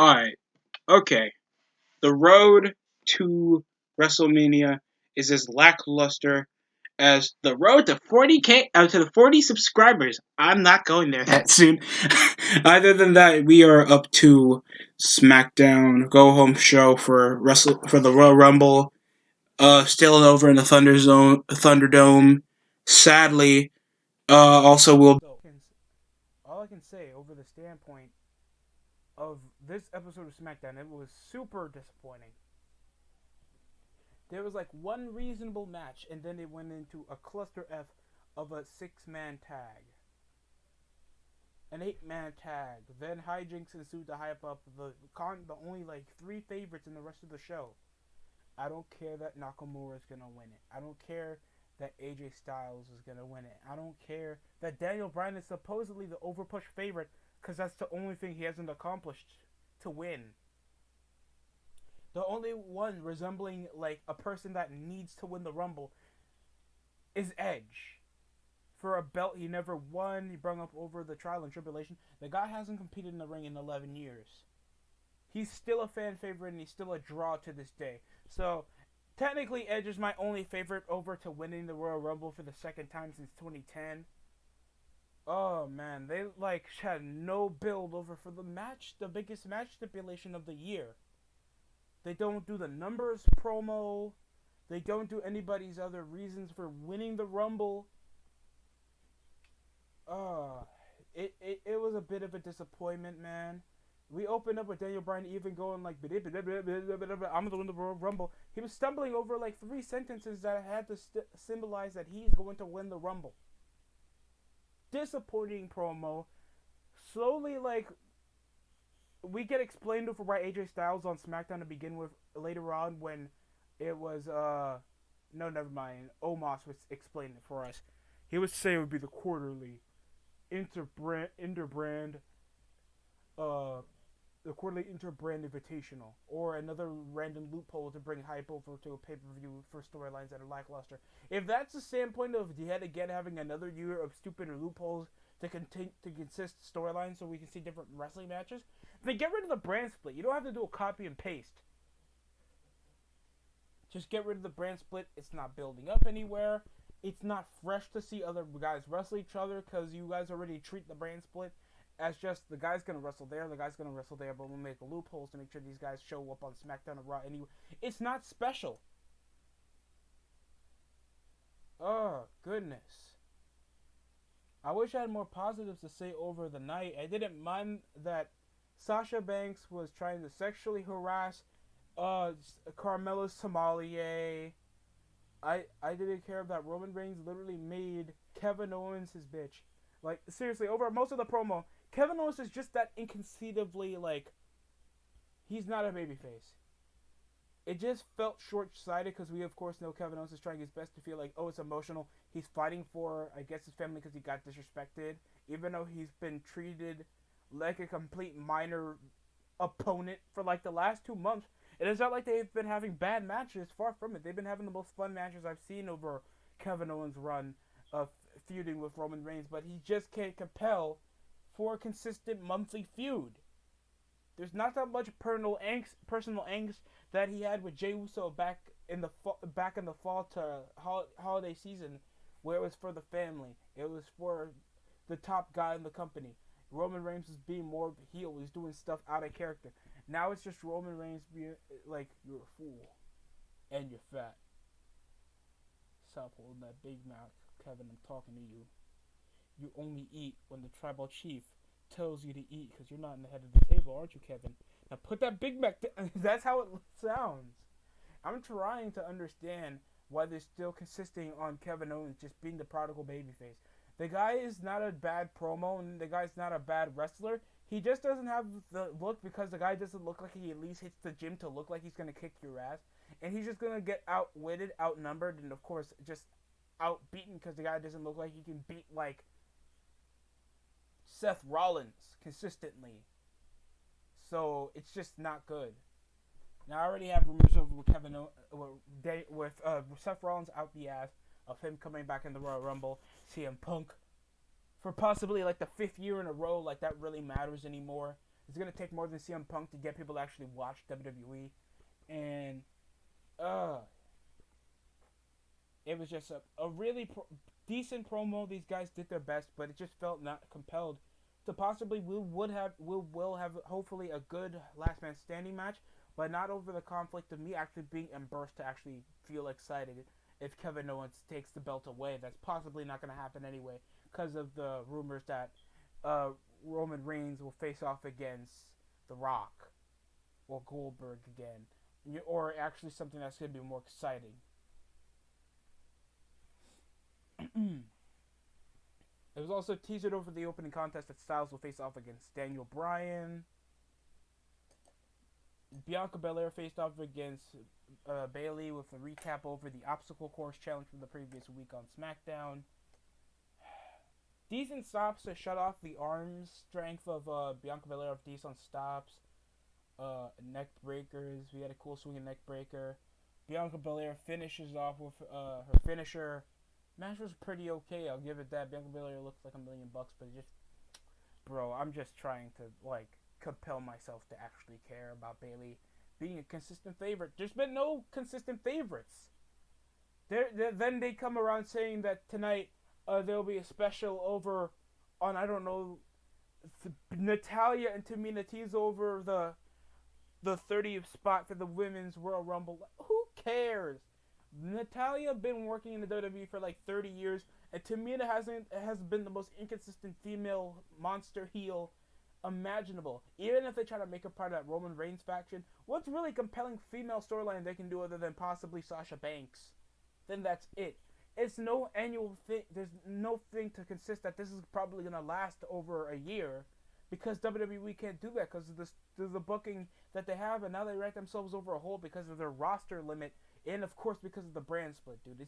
Alright, okay. The road to WrestleMania is as lackluster as the road to 40K to the 40 subscribers. I'm not going there that soon. Other than that, we are up to Smackdown go home show for the Royal Rumble. Still over in the Thunderdome. Sadly, also will. So, all I can say over the standpoint of this episode of SmackDown, it was super disappointing. There was like one reasonable match, and then it went into a cluster F of a 6-man tag, an 8-man tag. Then hijinks ensued to hype up the only like 3 favorites in the rest of the show. I don't care that Nakamura is gonna win it. I don't care that AJ Styles is gonna win it. I don't care that Daniel Bryan is supposedly the overpush favorite because that's the only thing he hasn't accomplished to win. The only one resembling like a person that needs to win the Rumble is Edge. For a belt he never won, he brung up over the trial and tribulation. The guy hasn't competed in the ring in 11 years. He's still a fan favorite and he's still a draw to this day. So, technically Edge is my only favorite over to winning the Royal Rumble for the second time since 2010. Oh man, they like had no build over for the match, the biggest match stipulation of the year. They don't do the numbers promo. They don't do anybody's other reasons for winning the Rumble. Uh, it was a bit of a disappointment, man. We opened up with Daniel Bryan even going like, I'm gonna win the Royal Rumble. He was stumbling over like 3 sentences that had to symbolize that he's going to win the Rumble. Disappointing promo. Slowly, like, we get explained for why AJ Styles on SmackDown to begin with later on when it was, no, never mind. Omos was explaining it for us. He would say it would be the quarterly interbrand, the quarterly interbrand invitational, or another random loophole to bring hype over to a pay-per-view for storylines that are lackluster. If that's the standpoint of yet again having another year of stupid loopholes to continue to consist storylines so we can see different wrestling matches, then get rid of the brand split. You don't have to do a copy and paste. Just get rid of the brand split. It's not building up anywhere. It's not fresh to see other guys wrestle each other because you guys already treat the brand split as just the guy's gonna wrestle there, the guy's gonna wrestle there, but we'll make loopholes to make sure these guys show up on SmackDown or Raw anyway. It's not special. Oh, goodness. I wish I had more positives to say over the night. I didn't mind that Sasha Banks was trying to sexually harass Carmella Sommelier. I didn't care that Roman Reigns literally made Kevin Owens his bitch. Like, seriously, over most of the promo, Kevin Owens is just that inconceivably, like, he's not a babyface. It just felt short-sighted because we, of course, know Kevin Owens is trying his best to feel like, oh, it's emotional. He's fighting for, I guess, his family because he got disrespected, even though he's been treated like a complete minor opponent for, like, the last 2 months. It is not like they've been having bad matches. Far from it. They've been having the most fun matches I've seen over Kevin Owens' run of feuding with Roman Reigns, but he just can't compel for a consistent monthly feud. There's not that much personal angst that he had with Jey Uso back in the fall to holiday season, where it was for the family. It was for the top guy in the company. Roman Reigns was being more heel. He's doing stuff out of character. Now it's just Roman Reigns being like, you're a fool and you're fat. Stop holding that big mouth, Kevin. I'm talking to you. You only eat when the tribal chief tells you to eat because you're not in the head of the table, aren't you, Kevin? Now put that Big Mac down. That's how it sounds. I'm trying to understand why they're still consisting on Kevin Owens just being the prodigal babyface. The guy is not a bad promo and the guy's not a bad wrestler. He just doesn't have the look because the guy doesn't look like he at least hits the gym to look like he's going to kick your ass. And he's just going to get outwitted, outnumbered, and of course just outbeaten because the guy doesn't look like he can beat like Seth Rollins consistently. So it's just not good. Now I already have rumors of with Seth Rollins out the ass of him coming back in the Royal Rumble, CM Punk for possibly like the 5th year in a row. Like that really matters anymore. It's gonna take more than CM Punk to get people to actually watch WWE, and uh, it was just a really decent promo. These guys did their best, but it just felt not compelled to possibly we will have hopefully a good last man standing match, but not over the conflict of me actually being embarrassed to actually feel excited if Kevin Owens takes the belt away. That's possibly not going to happen anyway because of the rumors that uh, Roman Reigns will face off against The Rock or Goldberg again, or actually something that's going to be more exciting. It was also teasered over the opening contest that Styles will face off against Daniel Bryan. Bianca Belair faced off against Bayley with a recap over the obstacle course challenge from the previous week on SmackDown. Decent stops to shut off the arm strength of Bianca Belair with decent stops. Neck breakers. We had a cool swinging neck breaker. Bianca Belair finishes off with her finisher. Match was pretty okay. I'll give it that. Bianca Belair looks like $1 million, but it just, bro, I'm just trying to like compel myself to actually care about Bayley being a consistent favorite. There's been no consistent favorites. Then they come around saying that tonight there'll be a special over on, I don't know, Natalia and Tamina tease over the 30th spot for the women's Royal Rumble. Who cares? Natalia been working in the WWE for like 30 years, and Tamina has been the most inconsistent female monster heel imaginable. Even if they try to make her part of that Roman Reigns faction, what's really compelling female storyline they can do other than possibly Sasha Banks? Then that's it. It's no annual thing. There's no thing to consist that this is probably gonna last over a year, because WWE can't do that because of the booking that they have, and now they write themselves over a hole because of their roster limit, and of course because of the brand split, dude.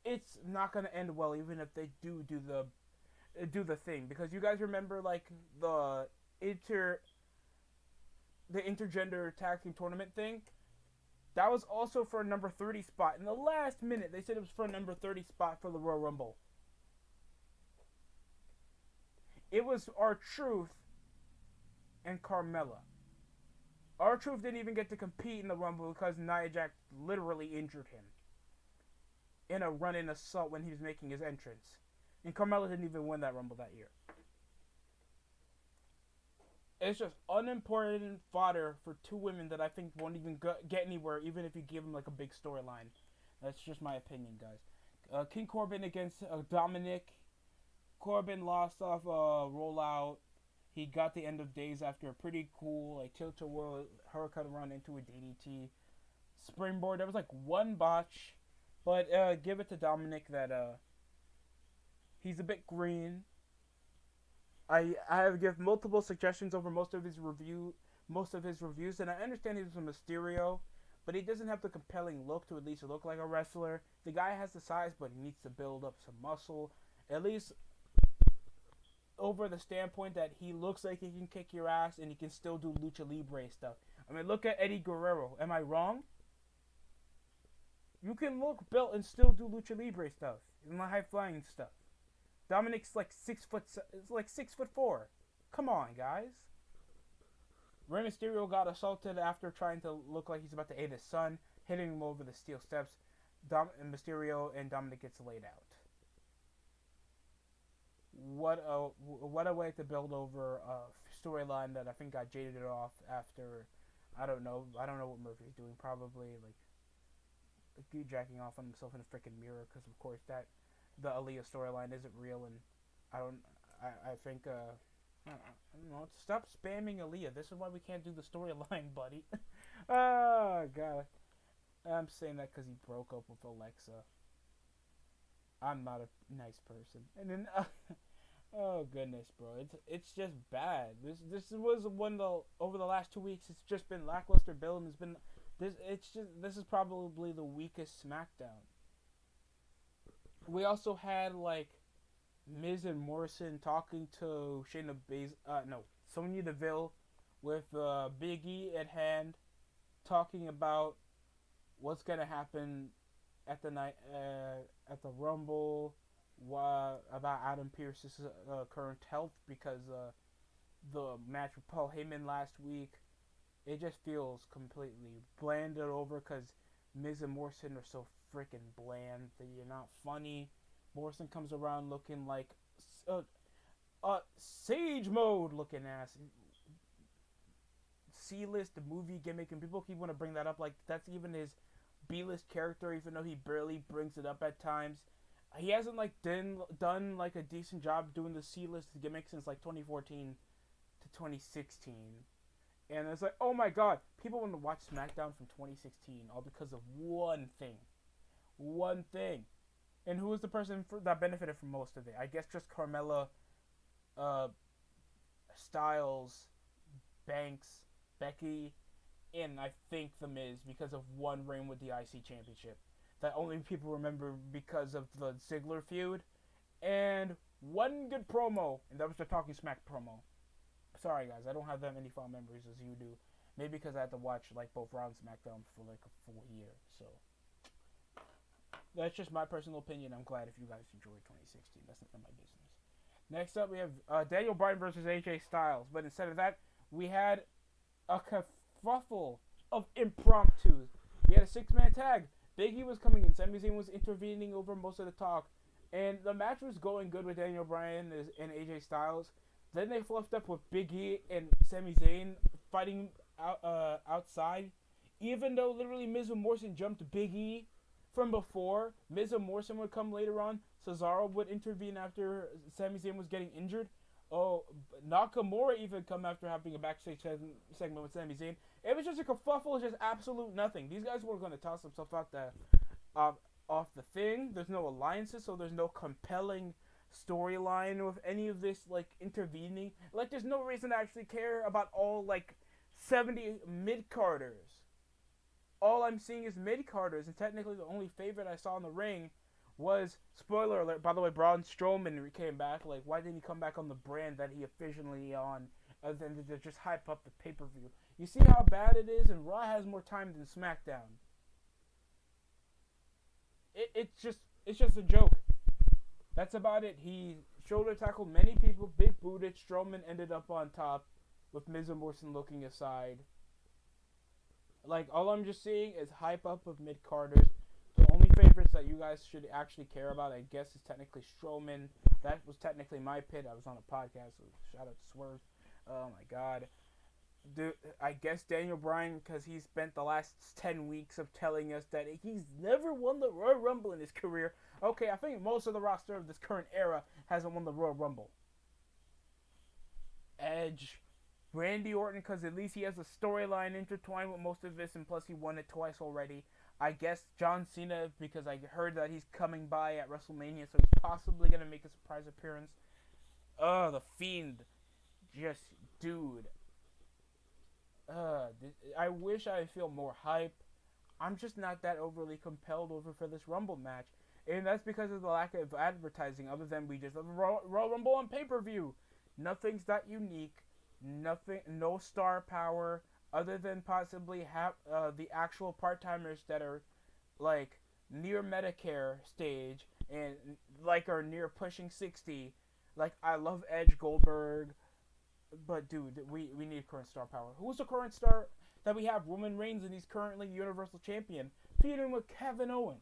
It's not gonna end well, even if they do the thing, because you guys remember like inter the intergender tag team tournament thing. That was also for a number 30 spot. In the last minute, they said it was for a number 30 spot for the Royal Rumble. It was R-Truth and Carmella. R-Truth didn't even get to compete in the Rumble because Nia Jax literally injured him in a run-in assault when he was making his entrance. And Carmella didn't even win that Rumble that year. It's just unimportant fodder for two women that I think won't even get anywhere, even if you give them like a big storyline. That's just my opinion, guys. King Corbin against Dominic. Corbin lost off a rollout. He got the end of days after a pretty cool like tilt-a-whirl hurricane run into a DDT springboard. There was like one botch, but give it to Dominic that he's a bit green. I have given multiple suggestions over most of his reviews, and I understand he's a Mysterio, but he doesn't have the compelling look to at least look like a wrestler. The guy has the size, but he needs to build up some muscle, at least over the standpoint that he looks like he can kick your ass and he can still do lucha libre stuff. I mean, look at Eddie Guerrero. Am I wrong? You can look built and still do lucha libre stuff and high flying stuff. Dominic's like 6'4". Come on, guys. Rey Mysterio got assaulted after trying to look like he's about to aid his son, hitting him over the steel steps. Mysterio and Dominic gets laid out. What a way to build over a storyline that I think got jaded off after I don't know what Murphy's doing, probably like jacking off on himself in a freaking mirror, because of course that the Aaliyah storyline isn't real, and I think I don't know, stop spamming Aaliyah. This is why we can't do the storyline, buddy. Oh god, I'm saying that because he broke up with Alexa. I'm not a nice person, and then oh goodness, bro, it's just bad. This was one of over the last 2 weeks. It's just been lackluster build, and it's been this is probably the weakest SmackDown. We also had like Miz and Morrison talking to Sonya Deville with Big E at hand, talking about what's gonna happen at the night at the Rumble, about Adam Pearce's current health, because the match with Paul Heyman last week. It just feels completely blanded over because Miz and Morrison are so freaking bland that you're not funny. Morrison comes around looking like Sage Mode looking ass. C-list movie gimmick, and people keep want to bring that up like that's even his B-list character, even though he barely brings it up at times. He hasn't like done like a decent job doing the C-list gimmick since like 2014 to 2016. And it's like, oh my god, people want to watch SmackDown from 2016 all because of one thing. One thing. And who was the person that benefited from most of it? I guess just Carmella, uh, Styles, Banks, Becky, and I think The Miz because of one reign with the IC Championship. That only people remember because of the Ziggler feud. And one good promo, and that was the Talking Smack promo. Sorry guys, I don't have that many fond memories as you do. Maybe because I had to watch like both Raw and SmackDown for like a full year. So that's just my personal opinion. I'm glad if you guys enjoyed 2016. That's none of my business. Next up, we have Daniel Bryan versus AJ Styles. But instead of that, we had a kerfuffle of impromptus. We had a six-man tag. Big E was coming in. Sami Zayn was intervening over most of the talk. And the match was going good with Daniel Bryan and AJ Styles. Then they fluffed up with Big E and Sami Zayn fighting outside. Even though literally Miz and Morrison jumped Big E from before, Miz and Morrison would come later on. Cesaro would intervene after Sami Zayn was getting injured. Oh, Nakamura even come after having a backstage segment with Sami Zayn. It was just a kerfuffle, just absolute nothing. These guys were going to toss themselves out off the thing. There's no alliances, so there's no compelling storyline with any of this like intervening. Like, there's no reason to actually care about all like 70 mid-carders. All I'm seeing is mid-carders, and technically the only favorite I saw in the ring was, spoiler alert, by the way, Braun Strowman came back. Like, why didn't he come back on the brand that he officially on, other than to just hype up the pay-per-view? You see how bad it is, and Raw has more time than SmackDown. It's just a joke. That's about it. He shoulder tackled many people, big booted. Strowman ended up on top, with Miz and Morrison looking aside. Like, all I'm just seeing is hype up of mid-carders. The only favorites that you guys should actually care about, I guess, is technically Strowman. That was technically my pick. I was on a podcast, so shout out to Swerve. Oh my god. Dude, I guess Daniel Bryan, because he spent the last 10 weeks of telling us that he's never won the Royal Rumble in his career. Okay, I think most of the roster of this current era hasn't won the Royal Rumble. Edge, Randy Orton, because at least he has a storyline intertwined with most of this, and plus he won it twice already. I guess John Cena, because I heard that he's coming by at WrestleMania, so he's possibly going to make a surprise appearance. The Fiend. Just, dude. I wish I feel more hype. I'm just not that overly compelled over for this Rumble match. And that's because of the lack of advertising, other than we just have a Royal Rumble on pay-per-view. Nothing's that unique. Nothing, no star power, other than possibly the actual part-timers that are like near Medicare stage and like are near pushing 60. Like, I love Edge, Goldberg, but dude, we need current star power. Who's the current star that we have? Roman Reigns, and he's currently Universal Champion, feuding with Kevin Owens.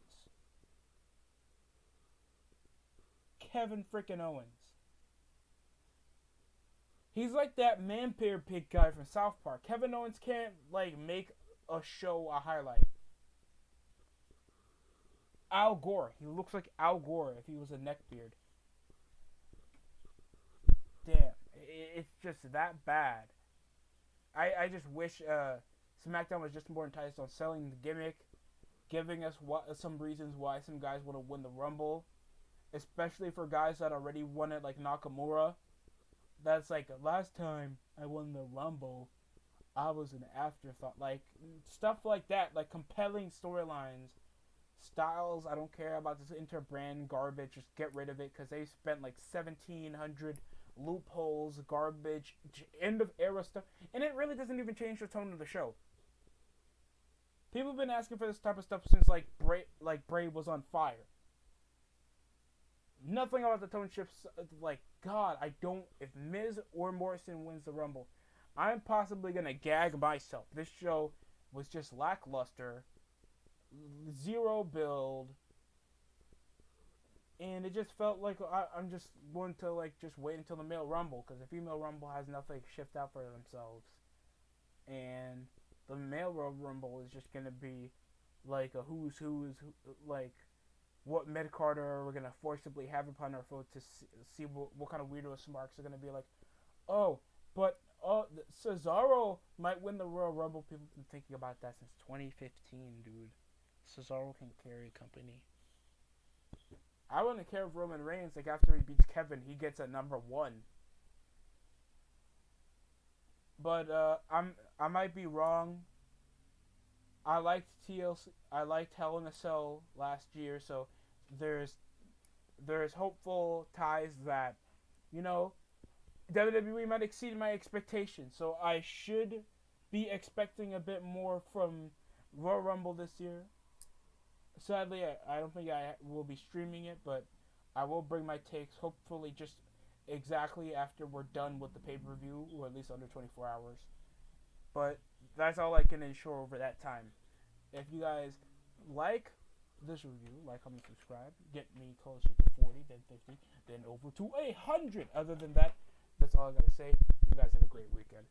Kevin freaking Owens. He's like that man bear pig guy from South Park. Kevin Owens can't like make a show a highlight. Al Gore. He looks like Al Gore if he was a neckbeard. Damn, it's just that bad. I just wish SmackDown was just more enticed on selling the gimmick, giving us some reasons why some guys want to win the Rumble, especially for guys that already won it, like Nakamura. That's like, last time I won the Rumble, I was an afterthought. Like, stuff like that, like compelling storylines. Styles, I don't care about this inter-brand garbage. Just get rid of it, because they spent like 1,700 loopholes, garbage, end of era stuff, and it really doesn't even change the tone of the show. People have been asking for this type of stuff since like Bray was on fire. Nothing about the tone shifts. Like, God, I don't. If Miz or Morrison wins the Rumble, I'm possibly gonna gag myself. This show was just lackluster, zero build, and it just felt like I'm just going to like just wait until the male Rumble, because the female Rumble has nothing shift out for themselves, and the male Rumble is just gonna be like a who's like what mid Carter we're gonna forcibly have upon our foot to see what kind of weirdo smarks are gonna be like. Oh, but Cesaro might win the Royal Rumble. People have been thinking about that since 2015, dude. Cesaro can carry a company. I wouldn't care if Roman Reigns, like after he beats Kevin, he gets a number one. But I might be wrong. I liked TLC. I liked Hell in a Cell last year, so there's hopeful ties that, you know, WWE might exceed my expectations. So I should be expecting a bit more from Royal Rumble this year. Sadly, I don't think I will be streaming it, but I will bring my takes hopefully just exactly after we're done with the pay-per-view, or at least under 24 hours. But that's all I can ensure over that time. If you guys like this review, like, comment, subscribe, get me closer to 40, then 50, then over to 100. Other than that, that's all I gotta say. You guys have a great weekend.